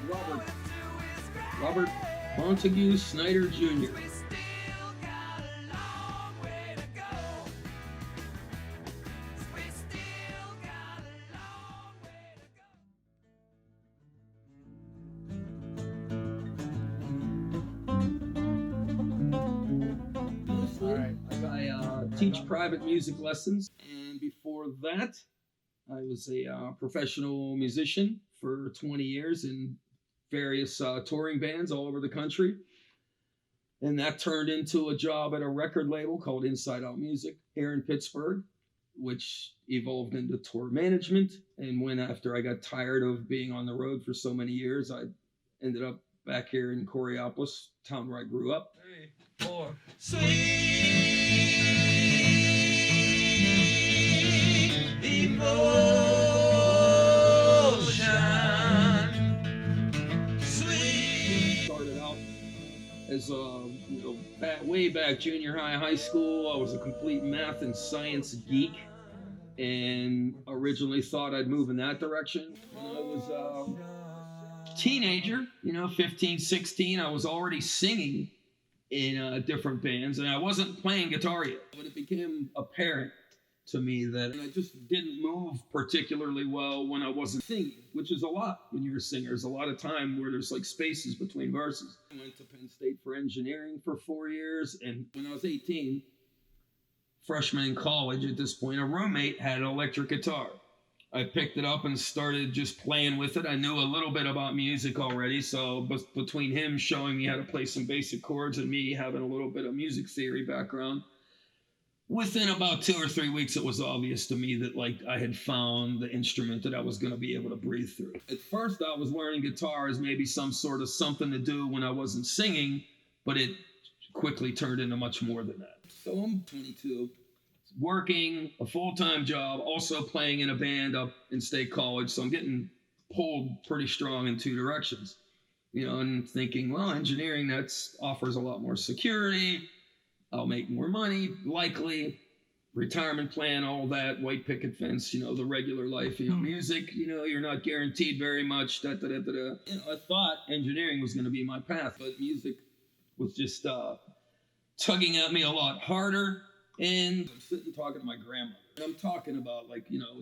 Robert. Robert Montague Snyder Jr. I teach private music lessons, and before that, I was a professional musician for 20 years in various touring bands all over the country. And that turned into a job at a record label called Inside Out Music here in Pittsburgh, which evolved into tour management. And when after I got tired of being on the road for so many years, I ended up back here in Coriopolis, town where I grew up. 3, 4. Sweet emotion. Sweet. Started out as way back junior high school. I was a complete math and science geek, and originally thought I'd move in that direction. When I was a teenager, 15, 16, I was already singing in different bands, and I wasn't playing guitar yet. But it became apparent to me that I just didn't move particularly well when I wasn't singing, which is a lot when you're a singer. There's a lot of time where there's like spaces between verses. I went to Penn State for engineering for 4 years, and when I was 18, freshman in college at this point, a roommate had an electric guitar. I picked it up and started just playing with it. I knew a little bit about music already, so between him showing me how to play some basic chords and me having a little bit of music theory background, within about 2 or 3 weeks, it was obvious to me that I had found the instrument that I was going to be able to breathe through. At first, I was learning guitar as maybe some sort of something to do when I wasn't singing, but it quickly turned into much more than that. So I'm 22. Working a full-time job, also playing in a band up in State College, so I'm getting pulled pretty strong in two directions, and thinking, well, engineering, offers a lot more security, I'll make more money, likely, retirement plan, all that, white picket fence, the regular life, music, you're not guaranteed very much, I thought engineering was going to be my path, but music was just tugging at me a lot harder. And I'm sitting talking to my grandmother. And I'm talking about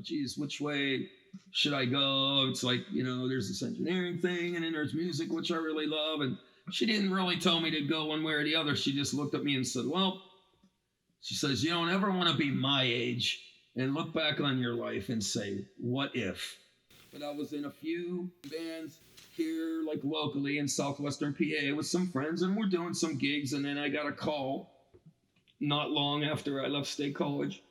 geez, which way should I go? It's there's this engineering thing, and then there's music, which I really love. And she didn't really tell me to go one way or the other. She just looked at me and said, well, she says, you don't ever want to be my age and look back on your life and say, what if? But I was in a few bands here, locally in southwestern PA with some friends, and we're doing some gigs. And then I got a call not long after I left State College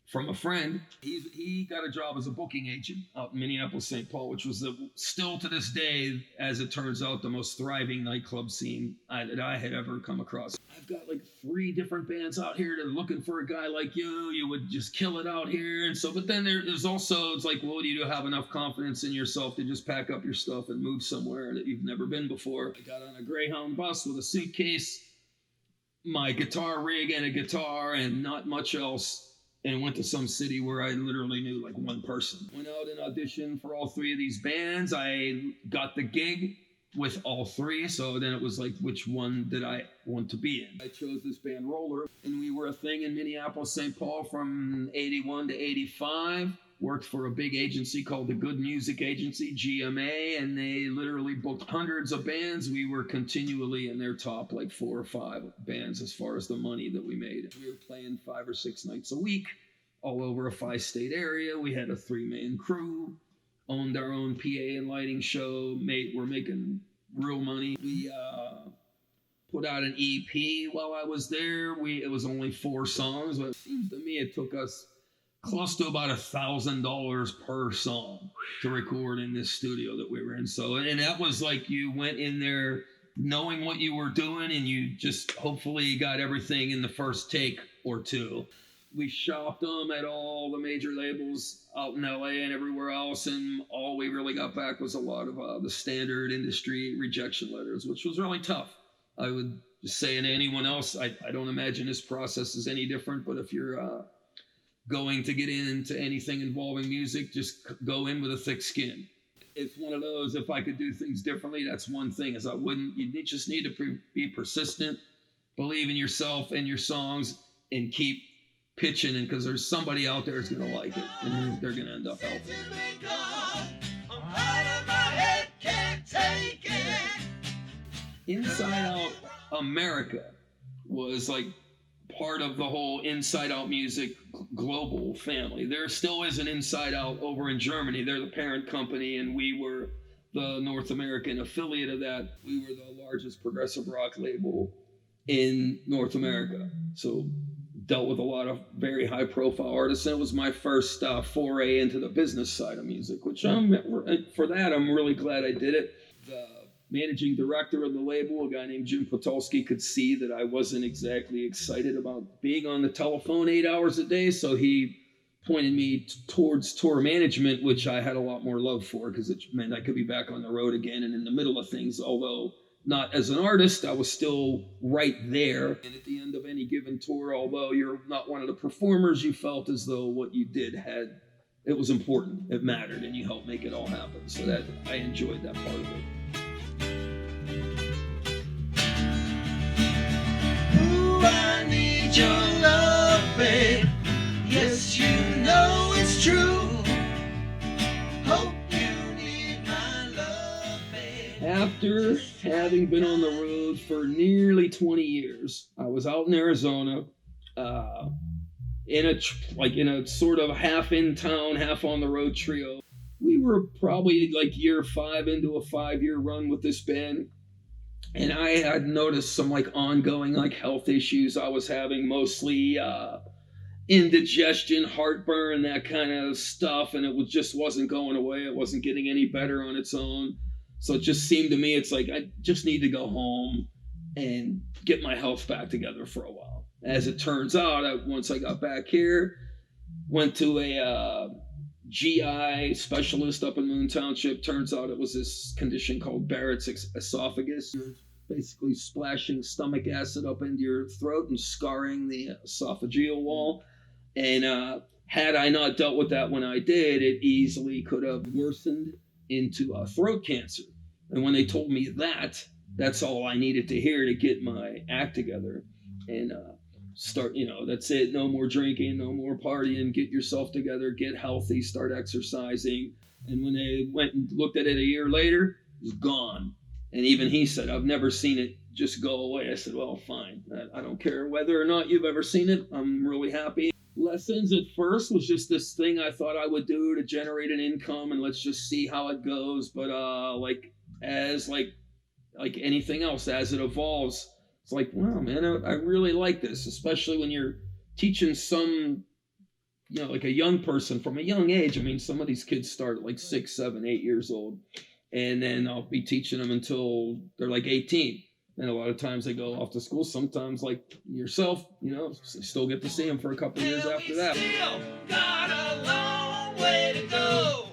from a friend. He got a job as a booking agent out in Minneapolis, St. Paul, which was still to this day, as it turns out, the most thriving nightclub scene that I had ever come across. I've got 3 different bands out here that are looking for a guy like you. You would just kill it out here. And so, but then there's also, it's well, do you have enough confidence in yourself to just pack up your stuff and move somewhere that you've never been before? I got on a Greyhound bus with a suitcase, my guitar rig and a guitar and not much else, and went to some city where I literally knew one person. Went out and auditioned for all 3 of these bands. I got the gig with all 3, so then it was which one did I want to be in? I chose this band Roller, and we were a thing in Minneapolis, St. Paul from 81 to 85. Worked for a big agency called the Good Music Agency, GMA, and they literally booked hundreds of bands. We were continually in their top 4 or 5 bands as far as the money that we made. We were playing 5 or 6 nights a week all over a 5-state area. We had a 3-man crew, owned our own PA and lighting show, we're making real money. We put out an EP while I was there. It was only 4 songs, but it seems to me it took us close to about $1,000 per song to record in this studio that we were in. So, and that was you went in there knowing what you were doing, and you just hopefully got everything in the first take or 2. We shopped them at all the major labels out in LA and everywhere else, and all we really got back was a lot of the standard industry rejection letters, which was really tough. I would just say to anyone else, I don't imagine this process is any different, but if you're going to get into anything involving music, just go in with a thick skin. It's one of those, if I could do things differently, that's one thing, is I wouldn't, just need to be persistent, believe in yourself and your songs, and keep pitching it, because there's somebody out there who's going to like it, and they're going to end up helping. Inside Out America was like part of the whole Inside Out Music global family. There still is an Inside Out over in Germany. They're the parent company, and we were the North American affiliate of that. We were the largest progressive rock label in North America. So dealt with a lot of very high profile artists, and it was my first foray into the business side of music, which for that I'm really glad I did it. The managing director of the label, a guy named Jim Potolsky, could see that I wasn't exactly excited about being on the telephone 8 hours a day, so he pointed me towards tour management, which I had a lot more love for, because it meant I could be back on the road again and in the middle of things, although not as an artist, I was still right there. And at the end of any given tour, although you're not one of the performers, you felt as though what you did it was important, it mattered, and you helped make it all happen. So that I enjoyed that part of it. I need your love, babe. Yes, you know it's true. Hope you need my love, babe. After having been on the road for nearly 20 years, I was out in Arizona, in a sort of half in town, half on the road trio. We were probably like year 5 into a 5-year run with this band. And I had noticed some like ongoing like health issues I was having, mostly indigestion, heartburn, that kind of stuff. And it just wasn't going away. It wasn't getting any better on its own. So it just seemed to me, it's like, I just need to go home and get my health back together for a while. As it turns out, once I got back here, went to a GI specialist up in Moon Township. Turns out it was this condition called Barrett's esophagus. You're basically splashing stomach acid up into your throat and scarring the esophageal wall. And had I not dealt with that when I did, it easily could have worsened into throat cancer. And when they told me that, that's all I needed to hear to get my act together and start, that's it. No more drinking, no more partying, get yourself together, get healthy, start exercising. And when they went and looked at it a year later, it was gone. And even he said, I've never seen it just go away. I said, well, fine. I don't care whether or not you've ever seen it. I'm really happy. Lessons at first was just this thing I thought I would do to generate an income, and let's just see how it goes. But like anything else, as it evolves, it's like, wow, man, I really like this, especially when you're teaching some, like a young person from a young age. I mean, some of these kids start at like 6, 7, 8 years old, and then I'll be teaching them until they're like 18. And a lot of times they go off to school. Sometimes, like yourself, still get to see them for a couple years after that. Still got a long way to go.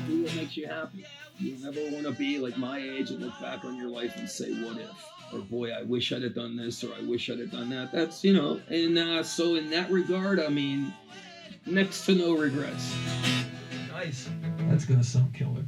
Do what makes you happy. You never want to be like my age and look back on your life and say, what if? Or, boy, I wish I'd have done this, or I wish I'd have done that. That's, and so in that regard, I mean, next to no regrets. Nice. That's going to sound killer.